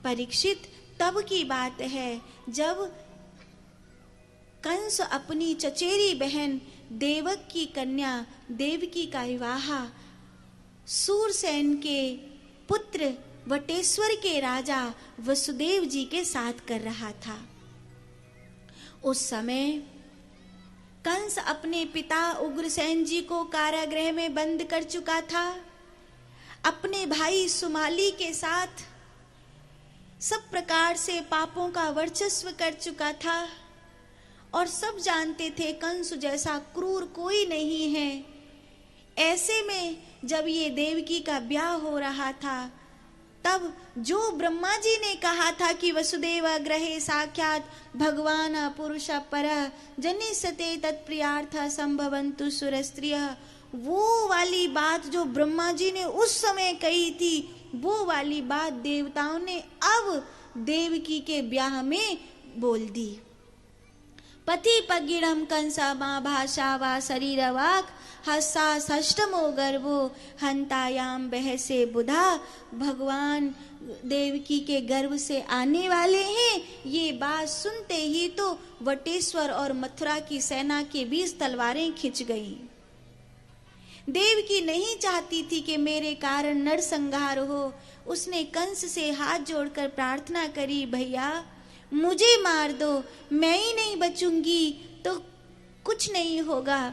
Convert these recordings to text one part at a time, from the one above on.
परीक्षित, तब की बात है जब कंस अपनी चचेरी बहन देवक की कन्या देवकी का विवाह सूरसेन के पुत्र वटेश्वर के राजा वसुदेव जी के साथ कर रहा था। उस समय कंस अपने पिता उग्रसेन जी को कारागृह में बंद कर चुका था। अपने भाई सुमाली के साथ सब प्रकार से पापों का वर्चस्व कर चुका था और सब जानते थे कंस जैसा क्रूर कोई नहीं है। ऐसे में जब ये देवकी का ब्याह हो रहा था, तब जो ब्रह्मा जी ने कहा था कि वसुदेव ग्रहे साक्षात भगवान पुरुष परः जनिष्यते तत्प्रियार्थ संभवन्तु सुरस्त्रियः, वो वाली बात जो ब्रह्मा जी ने उस समय कही थी, वो वाली बात देवताओं ने अब देवकी के ब्याह में बोल दी। पति पगिड़म कंसा माँ भाषा वा शरीर वाक हस्सा षष्टमो गर्भो हंतायाम बहसे बुधा। भगवान देवकी के गर्भ से आने वाले हैं। ये बात सुनते ही तो वटेश्वर और मथुरा की सेना के बीच तलवारें खिंच गईं। देवकी नहीं चाहती थी कि मेरे कारण नरसंहार हो। उसने कंस से हाथ जोड़कर प्रार्थना करी, भैया मुझे मार दो, मैं ही नहीं बचूंगी तो कुछ नहीं होगा,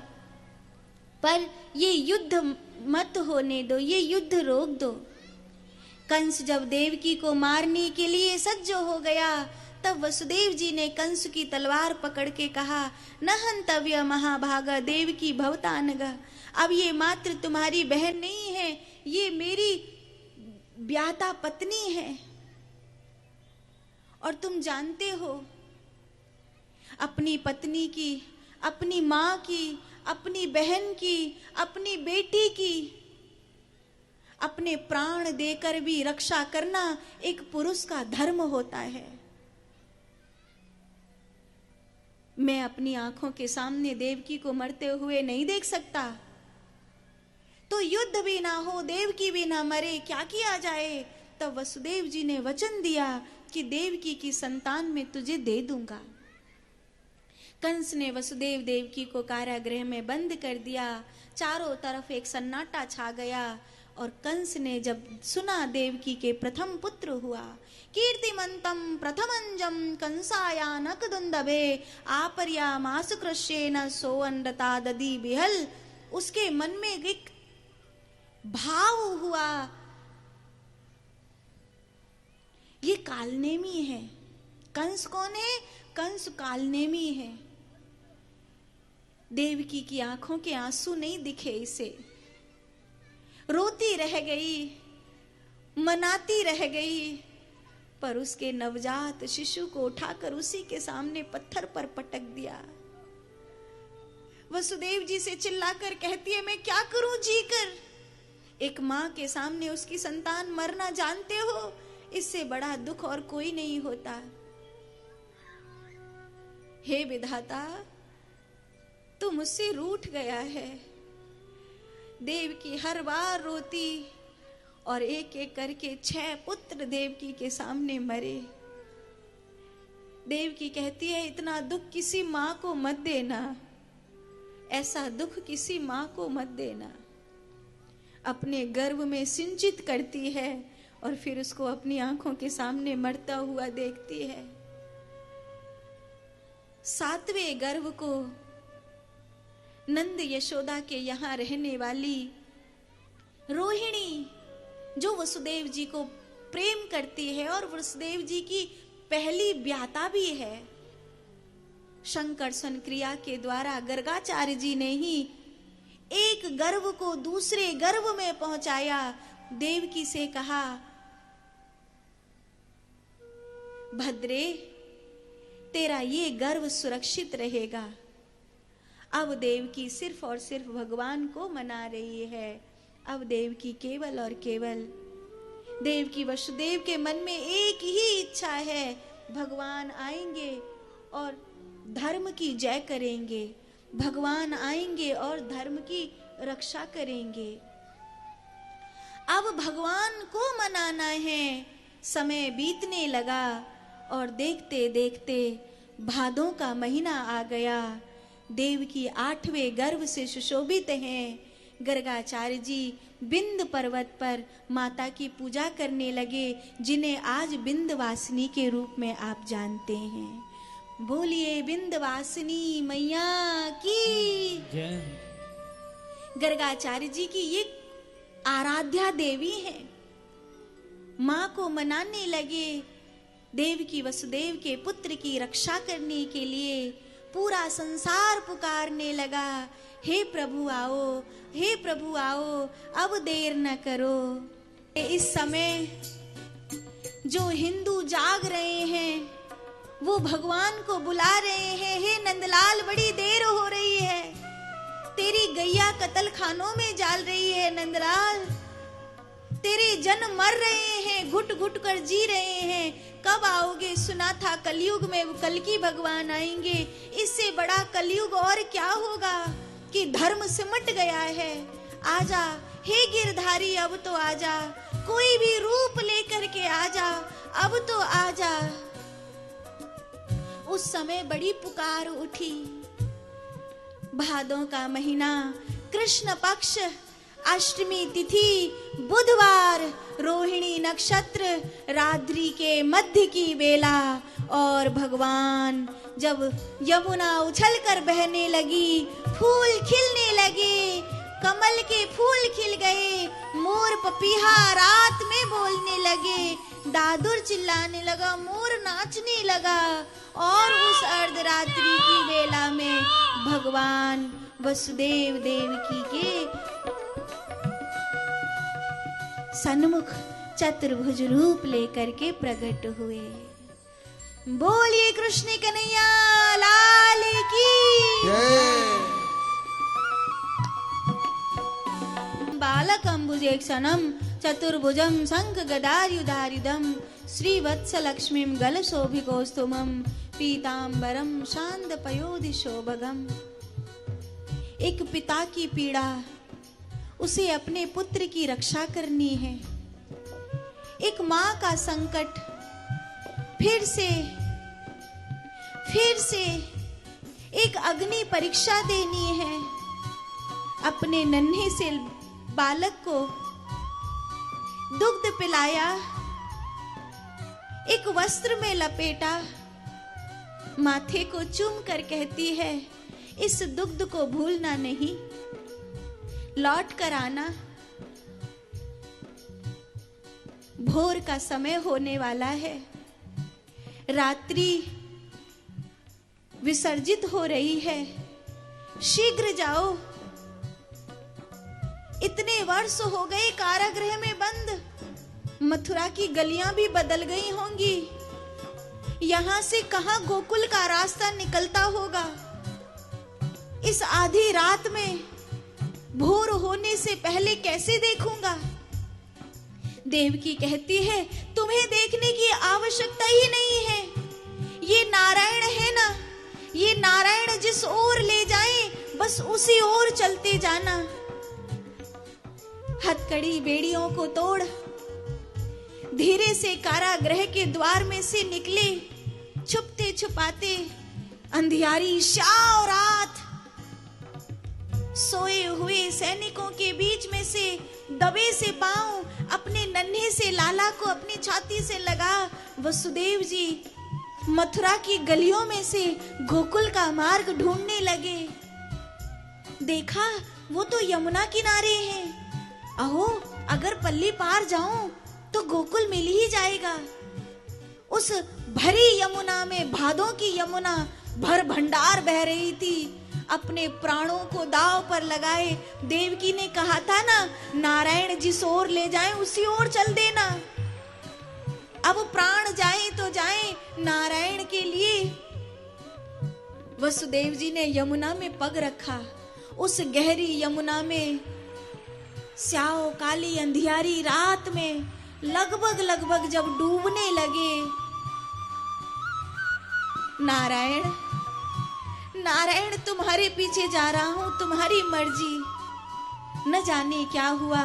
पर ये युद्ध मत होने दो, ये युद्ध रोक दो। कंस जब देवकी को मारने के लिए सज्ज हो गया, तब वसुदेव जी ने कंस की तलवार पकड़ के कहा, न हंतव्य महाभागा देवकी भवतानग। अब ये मात्र तुम्हारी बहन नहीं है, ये मेरी ब्याहता पत्नी है। और तुम जानते हो, अपनी पत्नी की, अपनी माँ की, अपनी बहन की, अपनी बेटी की अपने प्राण देकर भी रक्षा करना एक पुरुष का धर्म होता है। मैं अपनी आंखों के सामने देवकी को मरते हुए नहीं देख सकता, तो युद्ध भी ना हो, देवकी भी ना मरे, क्या किया जाए? तब वसुदेव जी ने वचन दिया कि देवकी की संतान मैं तुझे दे दूंगा। कंस ने वसुदेव देवकी को कारागृह में बंद कर दिया। चारों तरफ एक सन्नाटा छा गया और कंस ने जब सुना देवकी के प्रथम पुत्र हुआ, कीर्तिमंतम प्रथमंजम कंसायानक दुंदभे आपरियामास कृष्येन सोअनरता ददी बिहल, उसके मन में एक भाव हुआ, ये कालनेमी है। कंस कौन है? कंस कालनेमी है। देवकी की आंखों के आंसू नहीं दिखे इसे, रोती रह गई, मनाती रह गई, पर उसके नवजात शिशु को उठाकर उसी के सामने पत्थर पर पटक दिया। वसुदेव जी से चिल्लाकर कहती है, मैं क्या करूं जीकर? एक मां के सामने उसकी संतान मरना जानते हो, इससे बड़ा दुख और कोई नहीं होता। हे विधाता, तू मुझसे रूठ गया है। देवकी हर बार रोती और एक एक करके 6 पुत्र देवकी के सामने मरे। देवकी कहती है, इतना दुख किसी मां को मत देना, ऐसा दुख किसी मां को मत देना। अपने गर्भ में सिंचित करती है और फिर उसको अपनी आंखों के सामने मरता हुआ देखती है। 7वें गर्भ को नंद यशोदा के यहाँ रहने वाली रोहिणी, जो वसुदेव जी को प्रेम करती है और वसुदेव जी की पहली ब्याहता भी है, शंकरसन क्रिया के द्वारा गर्गाचार्य जी ने ही एक गर्भ को दूसरे गर्भ में पहुंचाया। देवकी से कहा, भद्रे तेरा ये गर्भ सुरक्षित रहेगा। अब देवकी सिर्फ और सिर्फ भगवान को मना रही है। अब देवकी केवल और केवल, देवकी वसुदेव के मन में एक ही इच्छा है, भगवान आएंगे और धर्म की जय करेंगे, भगवान आएंगे और धर्म की रक्षा करेंगे। अब भगवान को मनाना है, समय बीतने लगा और देखते देखते भादों का महीना आ गया। देव की 8वें गर्भ से सुशोभित हैं। गर्गाचार्य जी बिंद पर्वत पर माता की पूजा करने लगे, जिन्हें आज बिंदवासिनी के रूप में आप जानते हैं। बोलिए बिंदवासिनी मैया की जय। गर्गाचार्य जी की ये आराध्या देवी है। माँ को मनाने लगे। देव की वसुदेव के पुत्र की रक्षा करने के लिए पूरा संसार पुकारने लगा, हे प्रभु आओ, हे प्रभु आओ, अब देर न करो। इस समय जो हिंदू जाग रहे हैं वो भगवान को बुला रहे हैं, हे नंदलाल बड़ी देर हो रही है, तेरी गैया कत्ल खानों में जाल रही है नंदलाल, तेरे जन मर रहे हैं, घुट घुट कर जी रहे हैं, कब आओगे? सुना था कलयुग में कल्कि भगवान आएंगे, इससे बड़ा कलयुग और क्या होगा कि धर्म सिमट गया है। आजा हे गिरधारी, अब तो आजा, कोई भी रूप लेकर के आजा, अब तो आजा। उस समय बड़ी पुकार उठी। भादों का महीना, कृष्ण पक्ष, अष्टमी तिथि, बुधवार, रोहिणी नक्षत्र, रात्रि के मध्य की बेला, और भगवान जब यमुना उछल कर बहने लगी, फूल खिलने लगे, कमल के फूल खिल गए, मोर पपीहा रात में बोलने लगे, दादुर चिल्लाने लगा, मोर नाचने लगा, और उस अर्धरात्रि की बेला में भगवान वसुदेव देवकी के सन्मुख चतुर्भुज रूप लेकर के प्रकट हुए। बोलिए कृष्ण कन्हैया लाल की बालक अम्बुजेक्षणम चतुर्भुजम शंख गदायुधारिदम श्रीवत्स लक्ष्मीम गल शोभिकोस्तुमम पीतांबरम शांत पयोधि शोभगम। एक पिता की पीड़ा, उसे अपने पुत्र की रक्षा करनी है। एक माँ का संकट, फिर से एक अग्नि परीक्षा देनी है। अपने नन्हे से बालक को दुग्ध पिलाया, एक वस्त्र में लपेटा, माथे को चूम कर कहती है, इस दुग्ध को भूलना नहीं, लौट कर आना, भोर का समय होने वाला है, रात्रि विसर्जित हो रही है, शीघ्र जाओ। इतने वर्ष हो गए कारागृह में बंद, मथुरा की गलियां भी बदल गई होंगी, यहां से कहां गोकुल का रास्ता निकलता होगा। इस आधी रात में भोर होने से पहले कैसे देखूंगा? देवकी कहती है, तुम्हें देखने की आवश्यकता ही नहीं है, ये नारायण है ना, ये नारायण जिस ओर ले जाए बस उसी ओर चलते जाना। हथकड़ी बेड़ियों को तोड़ धीरे से कारागृह के द्वार में से निकले, छुपते छुपाते अंधियारी शाह रात सोए हुए सैनिकों के बीच में से दबे से पांव अपने नन्हे से लाला को अपनी छाती से लगा वसुदेव जी मथुरा की गलियों में से गोकुल का मार्ग ढूंढने लगे। देखा वो तो यमुना किनारे हैं, अहो अगर पल्ली पार जाऊं तो गोकुल मिल ही जाएगा। उस भरी यमुना में, भादों की यमुना भर भंडार बह रही थी। अपने प्राणों को दांव पर लगाए देवकी ने कहा था ना, नारायण जिस ओर ले जाएं उसी ओर चल देना। अब प्राण जाए तो जाए नारायण के लिए। वसुदेव जी ने यमुना में पग रखा। उस गहरी यमुना में स्याओ काली अंधियारी रात में लगभग जब डूबने लगे, नारायण नारायण तुम्हारे पीछे जा रहा हूं, तुम्हारी मर्जी। न जाने क्या हुआ,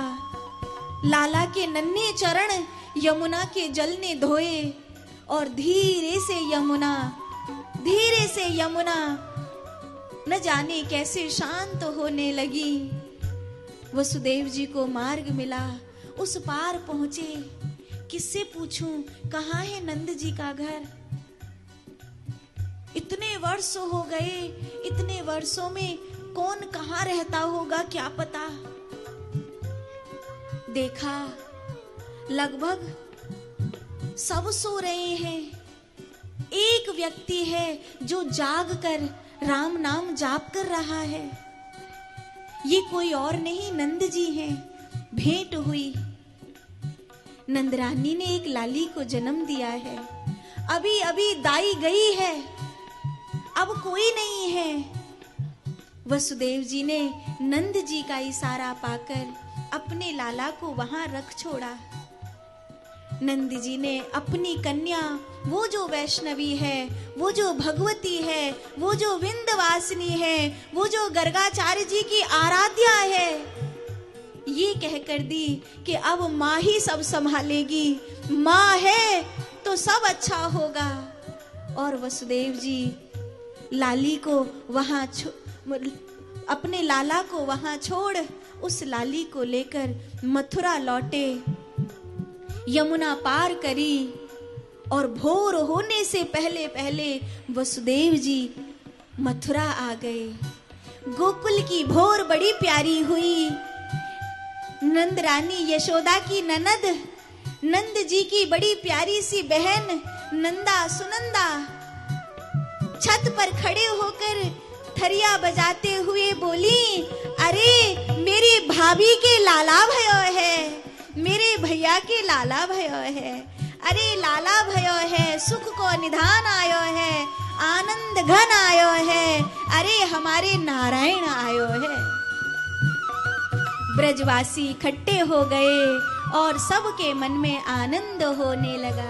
लाला के नन्हे चरण यमुना के जल ने धोए और धीरे से यमुना न जाने कैसे शांत होने लगी। वसुदेव जी को मार्ग मिला, उस पार पहुंचे। किससे पूछूं कहाँ है नंद जी का घर? इतने वर्ष हो गए, इतने वर्षों में कौन कहाँ रहता होगा क्या पता। देखा लगभग सब सो रहे हैं, एक व्यक्ति है जो जाग कर राम नाम जाप कर रहा है। ये कोई और नहीं नंद जी हैं। भेंट हुई। नंदरानी ने एक लाली को जन्म दिया है, अभी अभी दाई गई है, अब कोई नहीं है। वसुदेव जी ने नंद जी का इशारा पाकर अपने लाला को वहां रख छोड़ा। नंद जी ने अपनी कन्या, वो जो वैष्णवी है, वो जो भगवती है, वो जो विंध्यवासिनी है, वो जो गर्गाचार्य जी की आराध्या है, ये कहकर दी कि अब माँ ही सब संभालेगी, माँ है तो सब अच्छा होगा। और वसुदेव जी लाली को वहां अपने लाला को वहां छोड़ उस लाली को लेकर मथुरा लौटे। यमुना पार करी और भोर होने से पहले पहले वसुदेव जी मथुरा आ गए। गोकुल की भोर बड़ी प्यारी हुई। नंद रानी यशोदा की ननद, नंद जी की बड़ी प्यारी सी बहन नंदा सुनंदा छत पर खड़े होकर थरिया बजाते हुए बोली, अरे मेरी भाभी के लाला भयो है, मेरे भैया के लाला भयो है, अरे लाला भयो है, सुख को निधान आयो है, आनंद घन आयो है, अरे हमारे नारायण आयो है। ब्रजवासी इकट्ठे हो गए और सबके मन में आनंद होने लगा।